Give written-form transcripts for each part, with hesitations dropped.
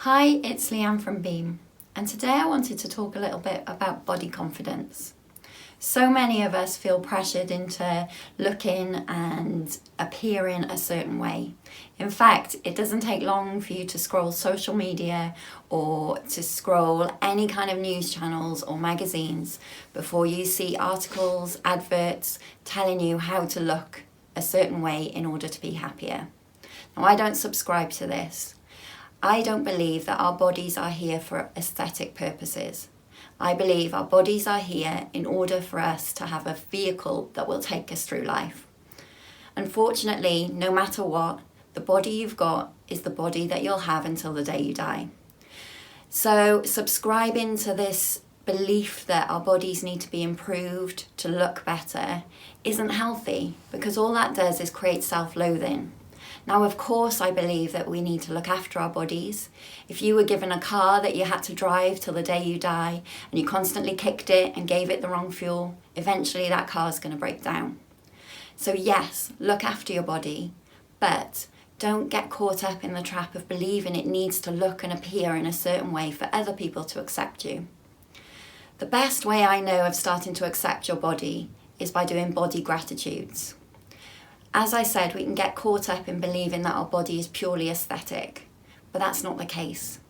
Hi, it's Leanne from Beam, and today I wanted to talk a little bit about body confidence. So many of us feel pressured into looking and appearing a certain way. In fact, it doesn't take long for you to scroll social media or to scroll any kind of news channels or magazines before you see articles, adverts telling you how to look a certain way in order to be happier. Now, I don't subscribe to this. I don't believe that our bodies are here for aesthetic purposes. I believe our bodies are here in order for us to have a vehicle that will take us through life. Unfortunately, no matter what, the body you've got is the body that you'll have until the day you die. So subscribing to this belief that our bodies need to be improved to look better isn't healthy, because all that does is create self-loathing. Now, of course, I believe that we need to look after our bodies. If you were given a car that you had to drive till the day you die and you constantly kicked it and gave it the wrong fuel, eventually that car is going to break down. So yes, look after your body, but don't get caught up in the trap of believing it needs to look and appear in a certain way for other people to accept you. The best way I know of starting to accept your body is by doing body gratitudes. As I said, we can get caught up in believing that our body is purely aesthetic, but that's not the case.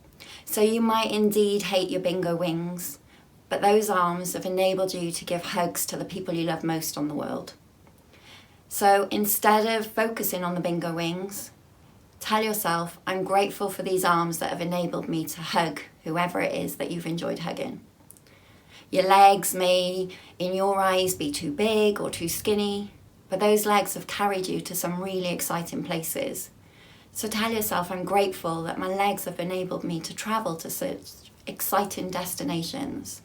So you might indeed hate your bingo wings, but those arms have enabled you to give hugs to the people you love most on the world. So instead of focusing on the bingo wings, tell yourself, I'm grateful for these arms that have enabled me to hug whoever it is that you've enjoyed hugging. Your legs may, in your eyes, be too big or too skinny, but those legs have carried you to some really exciting places. So tell yourself, I'm grateful that my legs have enabled me to travel to such exciting destinations.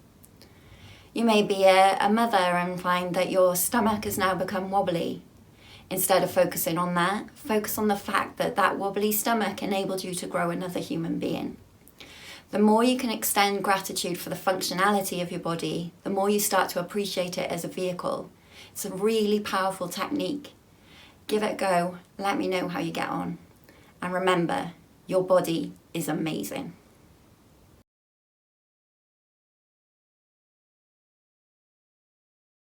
You may be a mother and find that your stomach has now become wobbly. Instead of focusing on that, focus on the fact that that wobbly stomach enabled you to grow another human being. The more you can extend gratitude for the functionality of your body, the more you start to appreciate it as a vehicle. It's a really powerful technique. Give it a go. Let me know how you get on. And remember, your body is amazing.